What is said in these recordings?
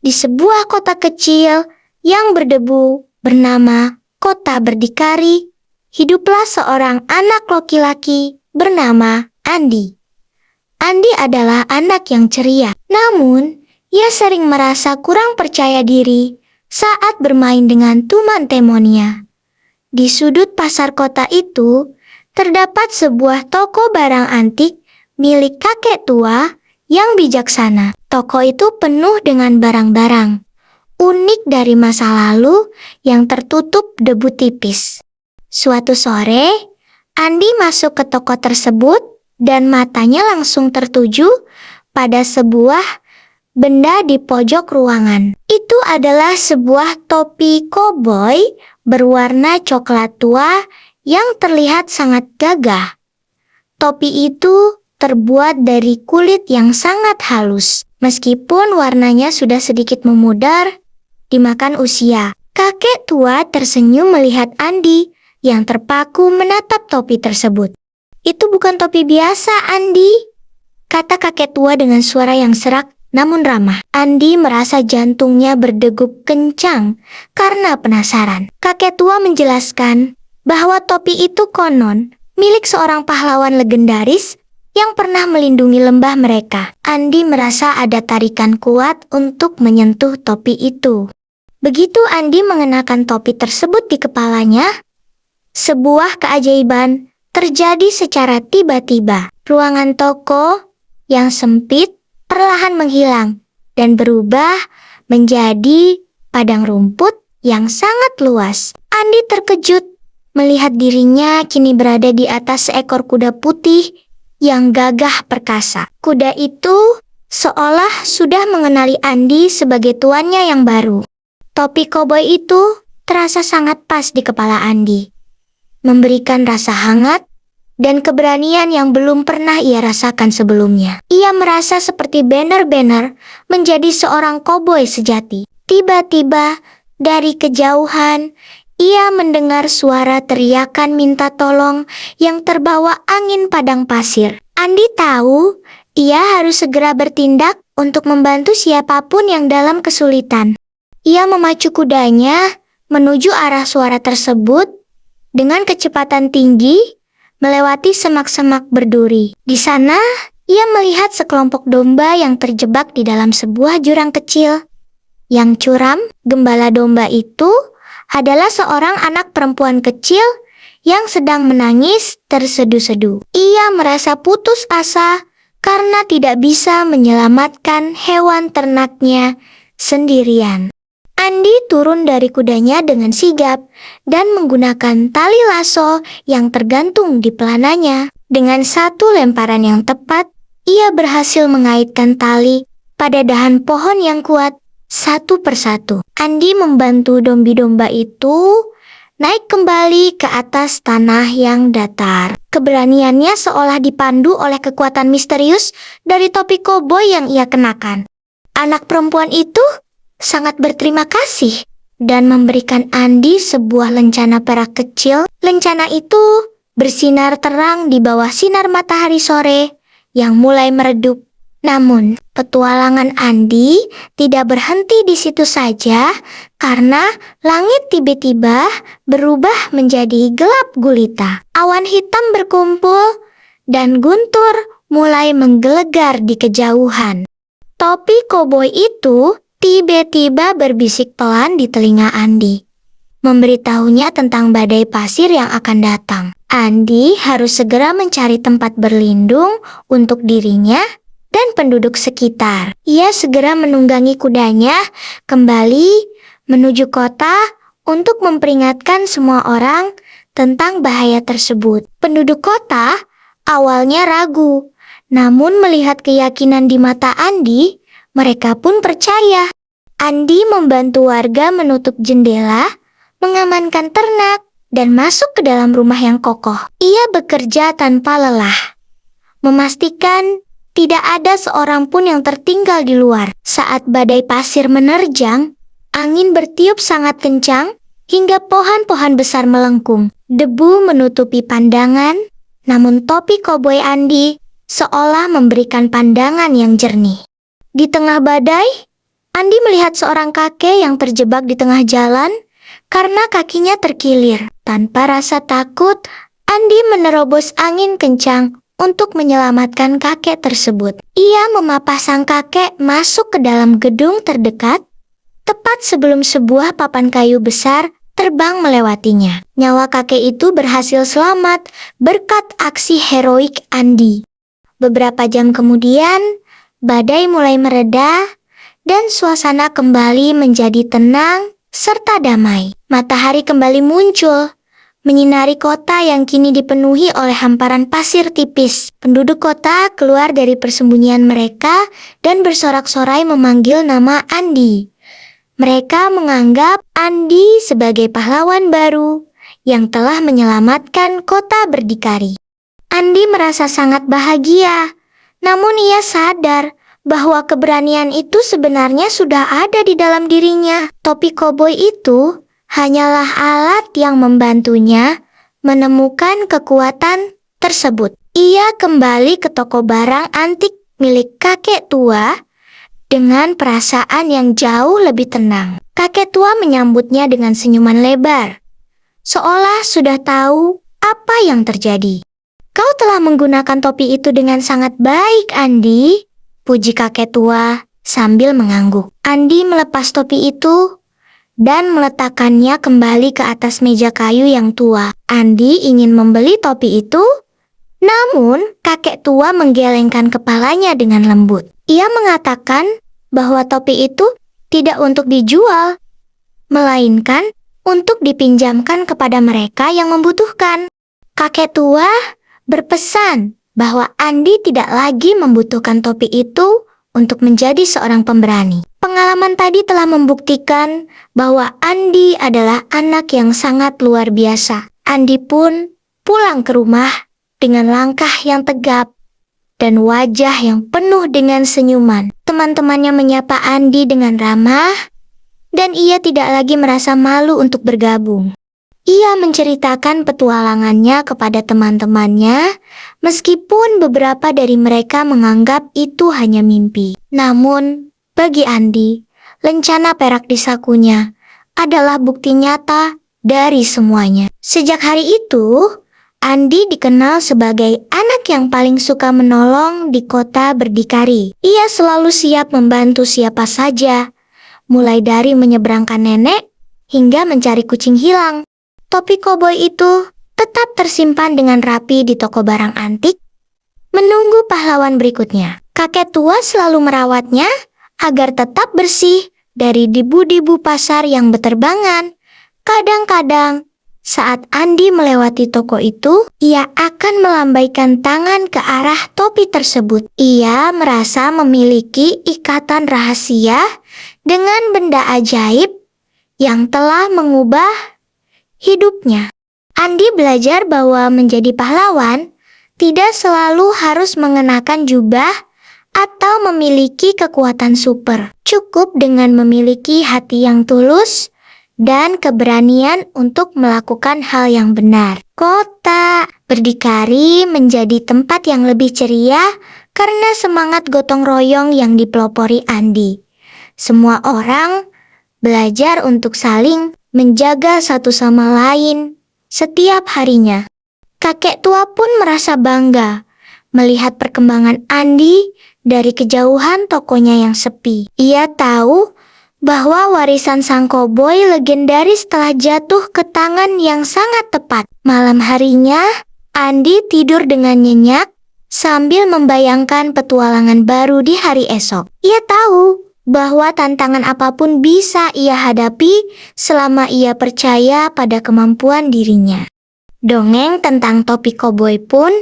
Di sebuah kota kecil yang berdebu bernama Kota Berdikari, hiduplah seorang anak laki-laki bernama Andi. Andi adalah anak yang ceria, namun ia sering merasa kurang percaya diri saat bermain dengan teman-temannya. Di sudut pasar kota itu, terdapat sebuah toko barang antik milik kakek tua yang bijaksana. Toko itu penuh dengan barang-barang unik dari masa lalu yang tertutup debu tipis. Suatu sore, Andi masuk ke toko tersebut dan matanya langsung tertuju pada sebuah benda di pojok ruangan. Itu adalah sebuah topi koboi berwarna coklat tua yang terlihat sangat gagah. Topi itu terbuat dari kulit yang sangat halus. Meskipun warnanya sudah sedikit memudar dimakan usia, kakek tua tersenyum melihat Andi yang terpaku menatap topi tersebut. "Itu bukan topi biasa, Andi," kata kakek tua dengan suara yang serak namun ramah. Andi merasa jantungnya berdegup kencang karena penasaran. Kakek tua menjelaskan bahwa topi itu konon milik seorang pahlawan legendaris yang pernah melindungi lembah mereka. Andi merasa ada tarikan kuat untuk menyentuh topi itu. Begitu Andi mengenakan topi tersebut di kepalanya, sebuah keajaiban terjadi secara tiba-tiba. Ruangan toko yang sempit perlahan menghilang dan berubah menjadi padang rumput yang sangat luas. Andi terkejut melihat dirinya kini berada di atas seekor kuda putih yang gagah perkasa. Kuda itu seolah sudah mengenali Andi sebagai tuannya yang baru. Topi koboi itu terasa sangat pas di kepala Andi, memberikan rasa hangat dan keberanian yang belum pernah ia rasakan sebelumnya. Ia merasa seperti benar-benar menjadi seorang koboi sejati. Tiba-tiba dari kejauhan, ia mendengar suara teriakan minta tolong yang terbawa angin padang pasir. Andi tahu ia harus segera bertindak untuk membantu siapapun yang dalam kesulitan. Ia memacu kudanya menuju arah suara tersebut dengan kecepatan tinggi, melewati semak-semak berduri. Di sana, ia melihat sekelompok domba yang terjebak di dalam sebuah jurang kecil yang curam. Gembala domba itu adalah seorang anak perempuan kecil yang sedang menangis tersedu-sedu. Ia merasa putus asa karena tidak bisa menyelamatkan hewan ternaknya sendirian. Andi turun dari kudanya dengan sigap dan menggunakan tali lasso yang tergantung di pelananya. Dengan satu lemparan yang tepat, ia berhasil mengaitkan tali pada dahan pohon yang kuat satu persatu. Andi membantu domba itu naik kembali ke atas tanah yang datar. Keberaniannya seolah dipandu oleh kekuatan misterius dari topi koboi yang ia kenakan. Anak perempuan itu sangat berterima kasih dan memberikan Andi sebuah lencana perak kecil. Lencana itu bersinar terang di bawah sinar matahari sore yang mulai meredup. Namun, petualangan Andi tidak berhenti di situ saja karena langit tiba-tiba berubah menjadi gelap gulita. Awan hitam berkumpul dan guntur mulai menggelegar di kejauhan. Topi koboi itu tiba-tiba berbisik pelan di telinga Andi, memberitahunya tentang badai pasir yang akan datang. Andi harus segera mencari tempat berlindung untuk dirinya dan penduduk sekitar. Ia segera menunggangi kudanya kembali menuju kota untuk memperingatkan semua orang tentang bahaya tersebut. Penduduk kota awalnya ragu, namun melihat keyakinan di mata Andi, mereka pun percaya. Andi membantu warga menutup jendela, mengamankan ternak, dan masuk ke dalam rumah yang kokoh. Ia bekerja tanpa lelah, memastikan tidak ada seorang pun yang tertinggal di luar. Saat badai pasir menerjang, angin bertiup sangat kencang hingga pohon-pohon besar melengkung. Debu menutupi pandangan, namun topi koboi Andi seolah memberikan pandangan yang jernih. Di tengah badai, Andi melihat seorang kakek yang terjebak di tengah jalan karena kakinya terkilir. Tanpa rasa takut, Andi menerobos angin kencang untuk menyelamatkan kakek tersebut. Ia memapah sang kakek masuk ke dalam gedung terdekat, tepat sebelum sebuah papan kayu besar terbang melewatinya. Nyawa kakek itu berhasil selamat berkat aksi heroik Andi. Beberapa jam kemudian, badai mulai mereda dan suasana kembali menjadi tenang serta damai. Matahari kembali muncul, menyinari kota yang kini dipenuhi oleh hamparan pasir tipis. Penduduk kota keluar dari persembunyian mereka dan bersorak-sorai memanggil nama Andi. Mereka menganggap Andi sebagai pahlawan baru yang telah menyelamatkan kota berdikari. Andi merasa sangat bahagia, namun ia sadar bahwa keberanian itu sebenarnya sudah ada di dalam dirinya. Topi koboi itu hanyalah alat yang membantunya menemukan kekuatan tersebut. Ia kembali ke toko barang antik milik kakek tua dengan perasaan yang jauh lebih tenang. Kakek tua menyambutnya dengan senyuman lebar, seolah sudah tahu apa yang terjadi. "Kau telah menggunakan topi itu dengan sangat baik, Andi," puji kakek tua sambil mengangguk. Andi melepas topi itu dan meletakkannya kembali ke atas meja kayu yang tua. Andi ingin membeli topi itu, namun kakek tua menggelengkan kepalanya dengan lembut. Ia mengatakan bahwa topi itu tidak untuk dijual, melainkan untuk dipinjamkan kepada mereka yang membutuhkan. Kakek tua berpesan bahwa Andi tidak lagi membutuhkan topi itu untuk menjadi seorang pemberani. Pengalaman tadi telah membuktikan bahwa Andi adalah anak yang sangat luar biasa. Andi pun pulang ke rumah dengan langkah yang tegap dan wajah yang penuh dengan senyuman. Teman-temannya menyapa Andi dengan ramah, dan ia tidak lagi merasa malu untuk bergabung. Ia menceritakan petualangannya kepada teman-temannya, meskipun beberapa dari mereka menganggap itu hanya mimpi. Namun, bagi Andi, lencana perak di sakunya adalah bukti nyata dari semuanya. Sejak hari itu, Andi dikenal sebagai anak yang paling suka menolong di kota berdikari. Ia selalu siap membantu siapa saja, mulai dari menyeberangkan nenek hingga mencari kucing hilang. Topi koboi itu tetap tersimpan dengan rapi di toko barang antik, menunggu pahlawan berikutnya. Kakek tua selalu merawatnya agar tetap bersih dari debu-debu pasar yang berterbangan. Kadang-kadang, saat Andi melewati toko itu, ia akan melambaikan tangan ke arah topi tersebut. Ia merasa memiliki ikatan rahasia dengan benda ajaib yang telah mengubah hidupnya. Andi belajar bahwa menjadi pahlawan tidak selalu harus mengenakan jubah atau memiliki kekuatan super. Cukup dengan memiliki hati yang tulus dan keberanian untuk melakukan hal yang benar. Kota berdikari menjadi tempat yang lebih ceria karena semangat gotong royong yang dipelopori Andi. Semua orang belajar untuk saling menjaga satu sama lain setiap harinya. Kakek tua pun merasa bangga melihat perkembangan Andi dari kejauhan tokonya yang sepi. Ia tahu bahwa warisan sang koboi legendaris telah jatuh ke tangan yang sangat tepat. Malam harinya, Andi tidur dengan nyenyak sambil membayangkan petualangan baru di hari esok. Ia tahu bahwa tantangan apapun bisa ia hadapi selama ia percaya pada kemampuan dirinya. Dongeng tentang topi koboi pun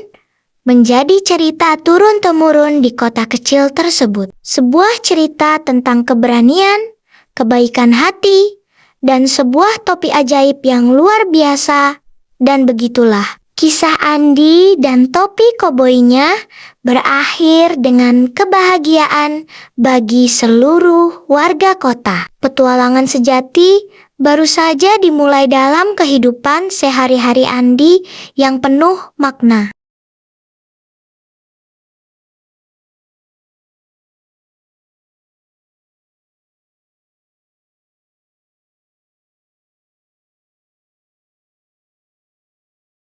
menjadi cerita turun-temurun di kota kecil tersebut. Sebuah cerita tentang keberanian, kebaikan hati, dan sebuah topi ajaib yang luar biasa. Dan begitulah, kisah Andi dan topi koboinya berakhir dengan kebahagiaan bagi seluruh warga kota. Petualangan sejati baru saja dimulai dalam kehidupan sehari-hari Andi yang penuh makna.